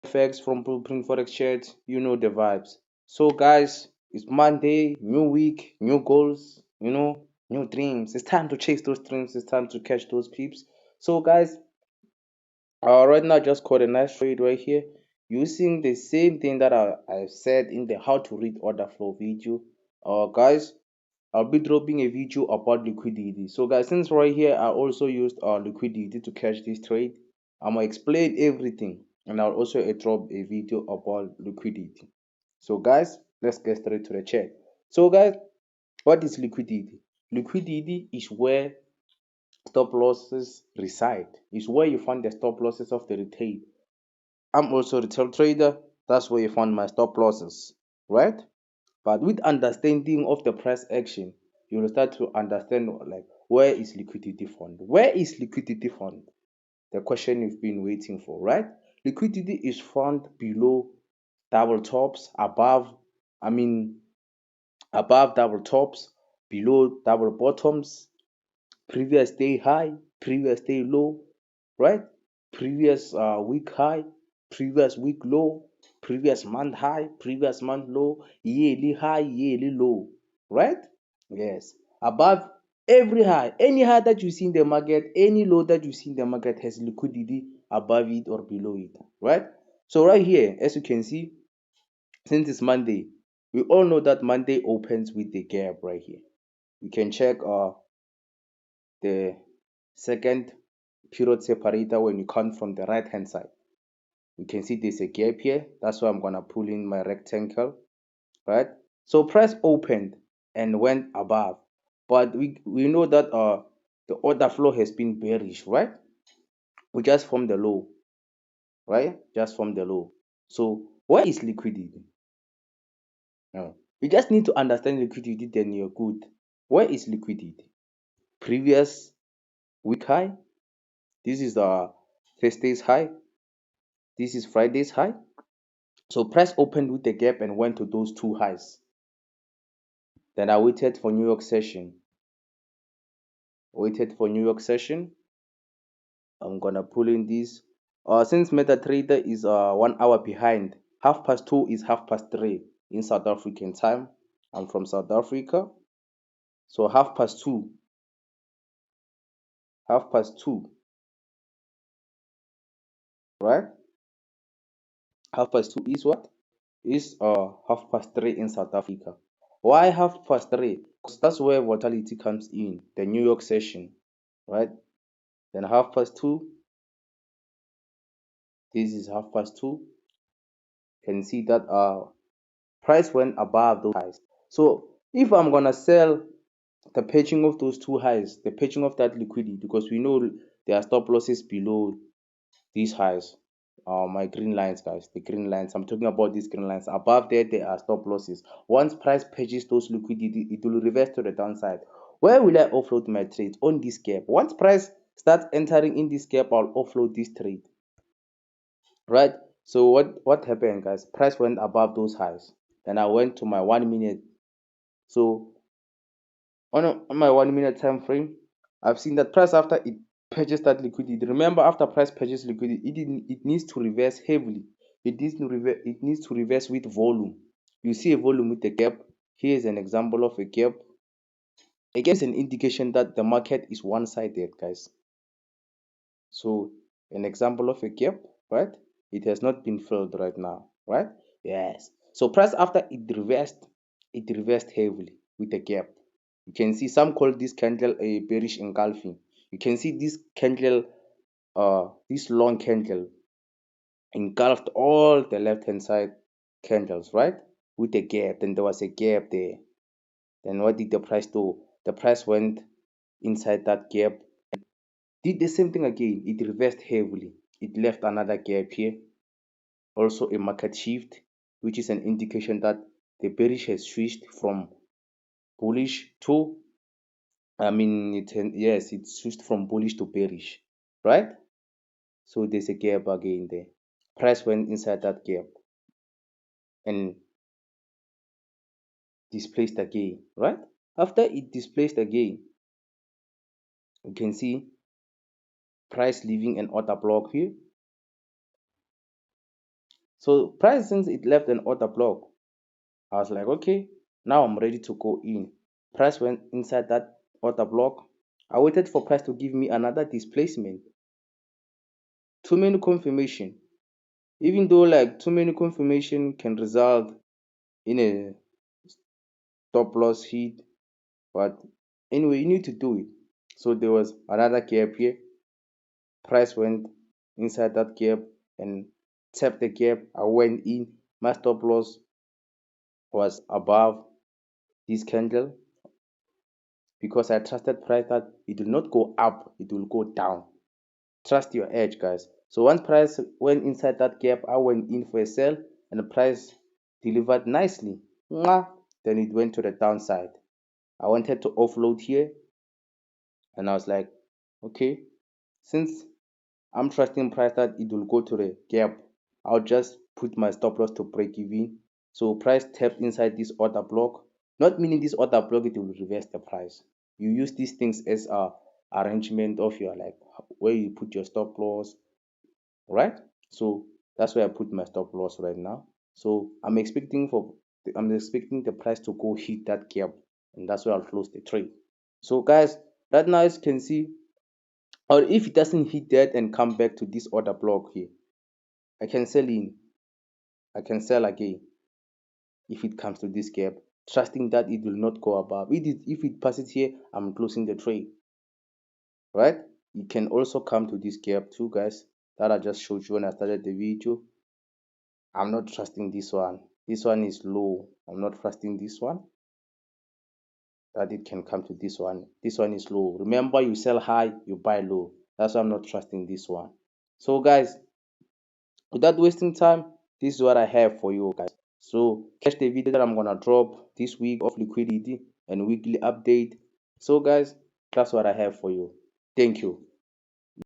effects from blueprint forex chat. You know the vibes. So guys, it's Monday, new week, new goals, new dreams. It's time to chase those dreams. It's time to catch those peeps. So guys, right now just caught a nice trade right here using the same thing that I said in the how to read order flow video. Guys, I'll be dropping a video about liquidity. So guys, since right here I also used liquidity to catch this trade, I'm gonna explain everything, and I'll also drop a video about liquidity. So guys, let's get straight to the chat. So guys, what is liquidity? Liquidity is where stop losses reside. Is where you find the stop losses of the retail. I'm also a retail trader. That's where you find my stop losses, right? But with understanding of the price action, you will start to understand like where is liquidity fund? Where is liquidity fund? The question you've been waiting for, right? Liquidity is found below double tops, I mean above double tops, below double bottoms, previous day high, previous day low, right? Previous week high, previous week low, previous month high, previous month low, yearly high, yearly low, right? Yes. Above every high, any high that you see in the market, any low that you see in the market has liquidity above it or below it, right? So right here, as you can see, since it's Monday, we all know that Monday opens with the gap right here. You can check the second period separator when you count from the right hand side. You can see there's a gap here. That's why I'm gonna pull in my rectangle, right? So price opened and went above, but we know that the order flow has been bearish, right? We just formed the low, right? Just from the low. So where is liquidity? No. You just need to understand liquidity, then you're good. Where is liquidity? Previous week high. This is Thursday's high. This is Friday's high. So price opened with a gap and went to those two highs. Then I waited for New York session. Waited for New York session. I'm gonna pull in this. Since MetaTrader is 1 hour behind, 2:30 is 3:30 in South African time. I'm from South Africa, so 2:30, 2:30, right? 2:30 is what? Is 3:30 in South Africa. Why 3:30? Because that's where volatility comes in, the New York session, right? Then 2:30, this is 2:30. Can see that price went above those highs. So if I'm gonna sell the patching of those two highs, the patching of that liquidity, because we know there are stop losses below these highs. My green lines, guys, the green lines. I'm talking about these green lines. Above there are stop losses. Once price patches those liquidity, it will reverse to the downside. Where will I offload my trades? On this gap. Once price starts entering in this gap, I'll offload this trade, right? So what happened, guys? Price went above those highs. Then I went to my 1 minute. So on my 1 minute time frame, I've seen that price after it purchased that liquidity. Remember, after price purchase liquidity, it needs to reverse heavily. It needs to reverse with volume. You see a volume with a gap. Here is an example of a gap. A gap is an indication that the market is one-sided, guys. So an example of a gap, right? It has not been filled right now, right? Yes. So price after it reversed heavily with a gap. You can see some call this candle a bearish engulfing. You can see this candle, this long candle engulfed all the left hand side candles, right? With a gap. Then there was a gap there. Then what did the price do? The price went inside that gap, did the same thing again. It reversed heavily. It left another gap here. Also a market shift, which is an indication that the bearish has switched from bullish to, yes, it switched from bullish to bearish, right? So there's a gap again there. Price went inside that gap and displaced again, right? After it displaced again, you can see price leaving an order block here. So price, since it left an order block, I was like, okay, now I'm ready to go in. Price went inside that order block. I waited for price to give me another displacement. Too many confirmation. Even though like too many confirmation can result in a stop loss hit, but anyway, you need to do it. So there was another gap here. Price went inside that gap and tapped the gap. I went in. My stop loss was above this candle because I trusted price that it will not go up, it will go down. Trust your edge, guys. So once price went inside that gap, I went in for a sell and the price delivered nicely. Mwah! Then it went to the downside. I wanted to offload here and I was like, okay, since I'm trusting price that it will go to the gap, I'll just put my stop loss to break even. So price tapped inside this order block, not meaning this order block it will reverse the price. You use these things as a arrangement of your like where you put your stop loss, right? So that's where I put my stop loss right now. So I'm expecting the price to go hit that gap, and that's where I'll close the trade. So guys, right now as you can see, or if it doesn't hit that and come back to this order block here, I can sell in. I can sell again if it comes to this gap, trusting that it will not go above. If it passes here, I'm closing the trade, right? It can also come to this gap too, guys, that I just showed you when I started the video. I'm not trusting this one. This one is low. I'm not trusting this one, that it can come to this one. This one is low. Remember, you sell high, you buy low. That's why I'm not trusting this one. So, guys, without wasting time, this is what I have for you guys. So catch the video that I'm gonna drop this week of liquidity and weekly update. So guys, that's what I have for you. Thank you.